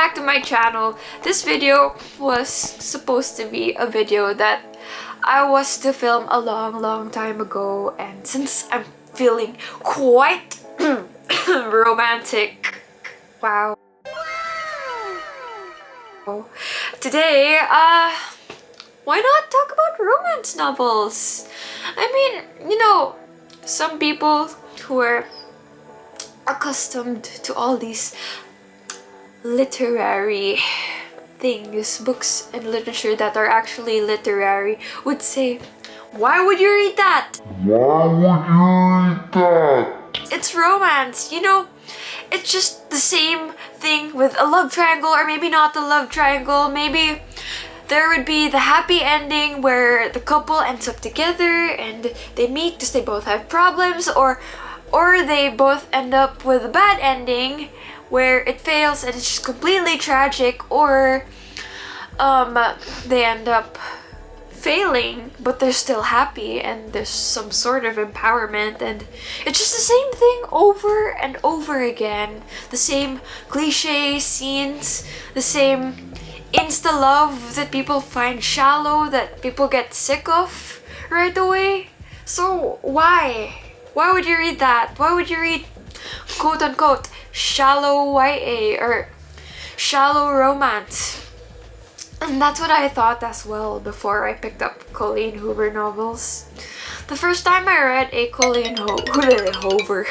back to my channel. This video was supposed to be a video that I was to film a long time ago, and since I'm feeling quite romantic, wow, today, why not talk about romance novels? I mean, you know, some people who are accustomed to all these literary things, books and literature that are actually literary, would say, why would you read that? Why would you read that? It's romance, you know, it's just the same thing with a love triangle, or maybe not a love triangle. Maybe there would be the happy ending where the couple ends up together and they meet because they both have problems, or they both end up with a bad ending where it fails and it's just completely tragic, or they end up failing but they're still happy and there's some sort of empowerment, and it's just the same thing over and over again. The same cliche scenes, the same insta love that people find shallow, that people get sick of right away. So why would you read that? Why would you read quote unquote shallow YA or shallow romance? And that's what I thought as well before I picked up Colleen Hoover novels. The first time I read a Colleen Hoover,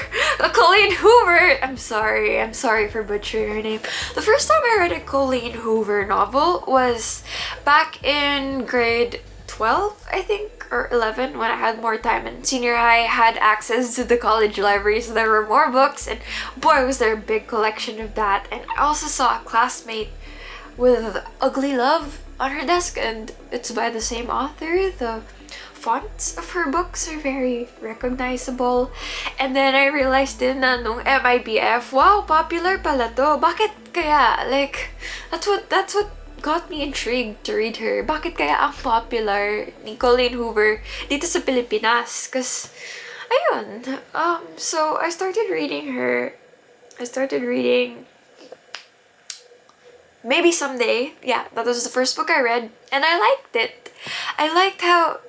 I'm sorry for butchering her name. The first time I read a Colleen Hoover novel was back in grade 12, I think, or 11, when I had more time. In senior high, I had access to the college library, so there were more books, and boy, was there a big collection of that. And I also saw a classmate with Ugly Love on her desk, and it's by the same author. The fonts of her books are very recognizable. And then I realized din na nung MIBF, wow, popular pala to. Bakit kaya? Like, that's what got me intrigued to read her. Bakit kaya ang popular ni Colleen Hoover dito sa Pilipinas? Cause, ayun. So I started reading her. I started reading Maybe Someday. Yeah, that was the first book I read, and I liked it. I liked how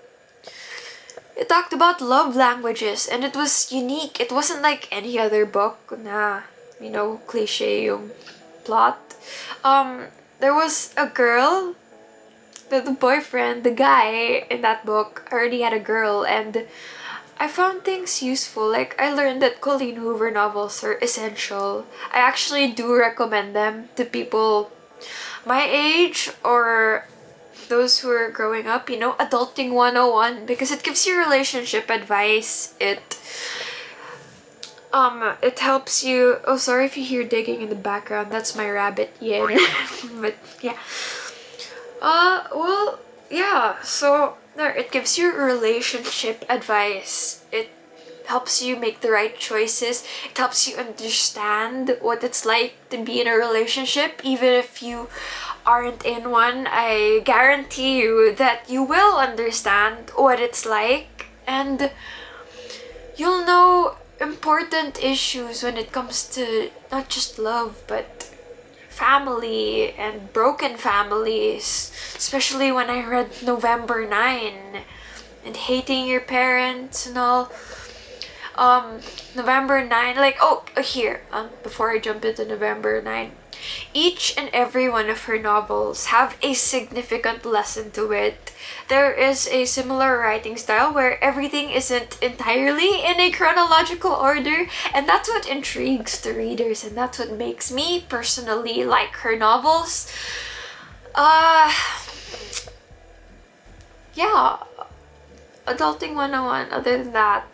it talked about love languages, and it was unique. It wasn't like any other book na, you know, cliche yung plot. There was a girl, the boyfriend, the guy in that book already had a girl, and I found things useful. Like, I learned that Colleen Hoover novels are essential. I actually do recommend them to people my age or those who are growing up, you know, adulting 101, because it gives you relationship advice. It helps you. Oh, sorry if you hear digging in the background. That's my rabbit, yeah. But yeah. Well, yeah. So there, it gives you relationship advice. It helps you make the right choices. It helps you understand what it's like to be in a relationship, even if you aren't in one. I guarantee you that you will understand what it's like, and you'll know important issues when it comes to not just love but family and broken families, especially when I read November 9 and hating your parents and all. November 9, like, before I jump into November 9, each and every one of her novels have a significant lesson to it. There is a similar writing style where everything isn't entirely in a chronological order, and that's what intrigues the readers, and that's what makes me personally like her novels. Yeah, adulting 101. Other than that,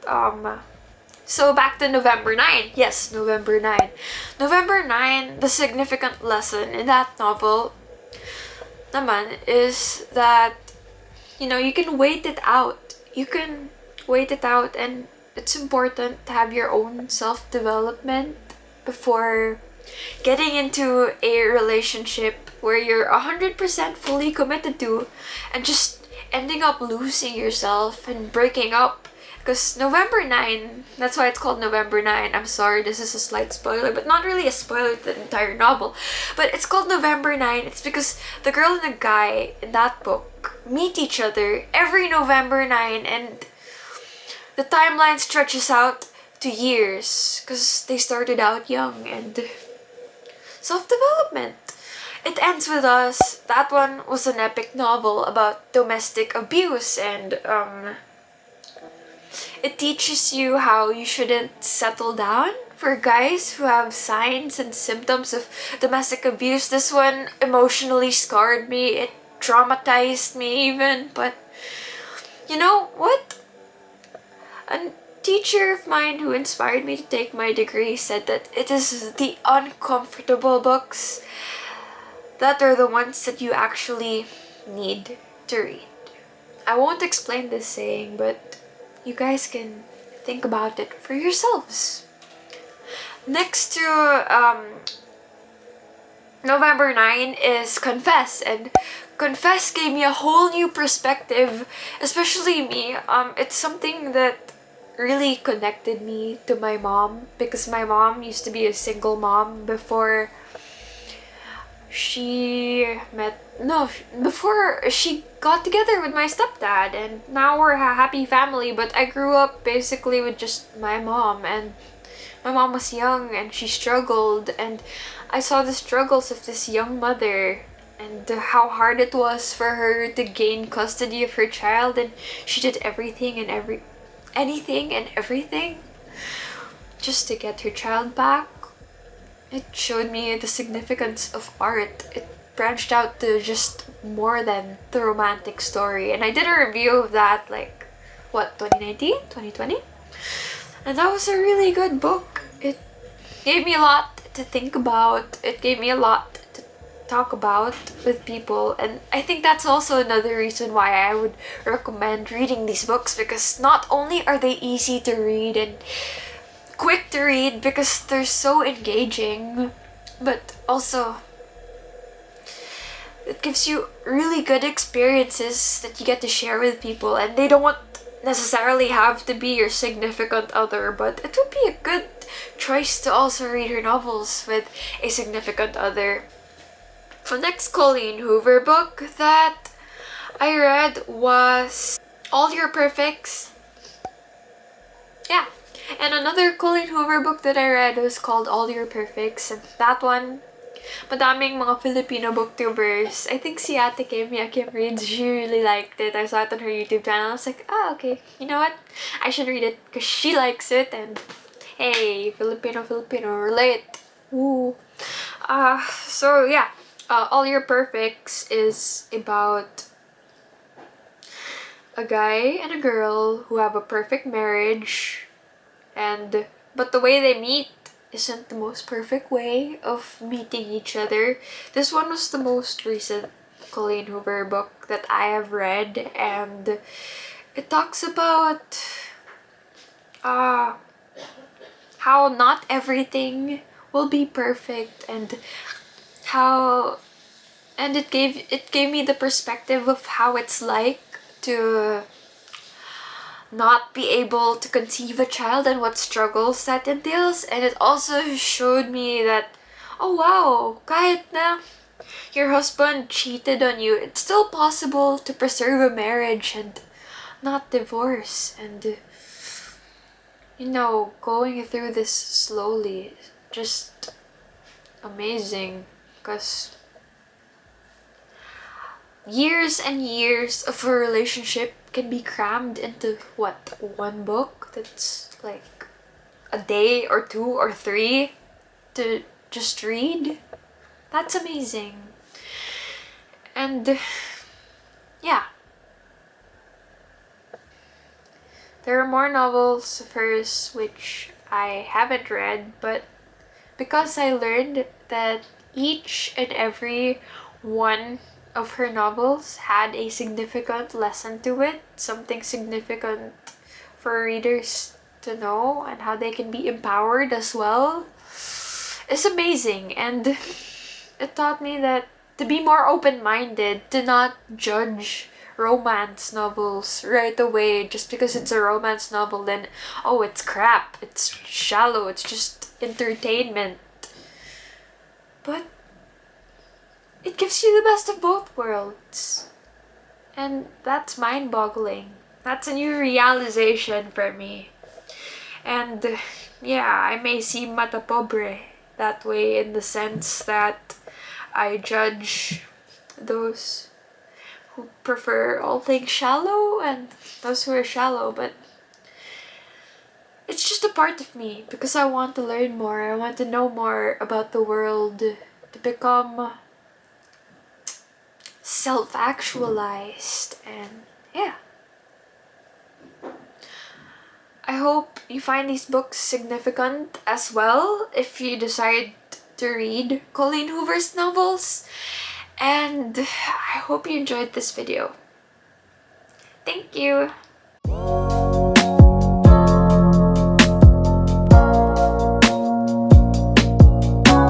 so back to November 9. Yes, November 9. November 9, the significant lesson in that novel naman is that, you know, you can wait it out. You can wait it out, and it's important to have your own self-development before getting into a relationship where you're 100% fully committed to, and just ending up losing yourself and breaking up Because November 9, that's why it's called November 9. I'm sorry, this is a slight spoiler, but not really a spoiler to the entire novel. But it's called November 9. It's because the girl and the guy in that book meet each other every November 9, and the timeline stretches out to years because they started out young and self-development. It ends with us. That one was an epic novel about domestic abuse, and it teaches you how you shouldn't settle down for guys who have signs and symptoms of domestic abuse. This one emotionally scarred me. It traumatized me even, but you know what? A teacher of mine who inspired me to take my degree said that it is the uncomfortable books that are the ones that you actually need to read. I won't explain this saying, but you guys can think about it for yourselves. Next to November 9 is Confess, and Confess gave me a whole new perspective, especially me. It's something that really connected me to my mom, because my mom used to be a single mom before she before she got together with my stepdad, and now we're a happy family. But I grew up basically with just my mom, and my mom was young and she struggled, and I saw the struggles of this young mother and how hard it was for her to gain custody of her child, and she did anything and everything just to get her child back. It showed me the significance of art. It branched out to just more than the romantic story. And I did a review of that 2019, 2020? And that was a really good book. It gave me a lot to think about. It gave me a lot to talk about with people. And I think that's also another reason why I would recommend reading these books, because not only are they easy to read and quick to read because they're so engaging, but also it gives you really good experiences that you get to share with people, and they don't necessarily have to be your significant other, but it would be a good choice to also read her novels with a significant other. The next Colleen Hoover book that I read was All Your Perfects. Yeah. And another Colleen Hoover book that I read was called All Your Perfects, and that one, madaming mga Filipino booktubers, I think si Ate Kim reads, she really liked it. I saw it on her YouTube channel. I was like, okay, you know what? I should read it because she likes it, and hey, Filipino relate. Ooh. So yeah, All Your Perfects is about a guy and a girl who have a perfect marriage, but the way they meet isn't the most perfect way of meeting each other. This one was the most recent Colleen Hoover book that I have read, and it talks about how not everything will be perfect, and it gave me the perspective of how it's like to not be able to conceive a child and what struggles that entails. And it also showed me that, oh wow, kahit na your husband cheated on you, it's still possible to preserve a marriage and not divorce. And going through this slowly is just amazing, because years and years of a relationship can be crammed into one book that's like a day or two or three to just read. That's amazing. And yeah, there are more novels of hers which I haven't read, but because I learned that each and every one of her novels had a significant lesson to it, something significant for readers to know, and how they can be empowered as well, is amazing. And it taught me that to be more open-minded, to not judge romance novels right away. Just because it's a romance novel, then, oh, it's crap, it's shallow, it's just entertainment. But it gives you the best of both worlds. And that's mind-boggling. That's a new realization for me. And yeah, I may seem mata pobre that way, in the sense that I judge those who prefer all things shallow and those who are shallow, but it's just a part of me because I want to learn more. I want to know more about the world, to become self-actualized, and yeah. I hope you find these books significant as well if you decide to read Colleen Hoover's novels, and I hope you enjoyed this video. Thank you!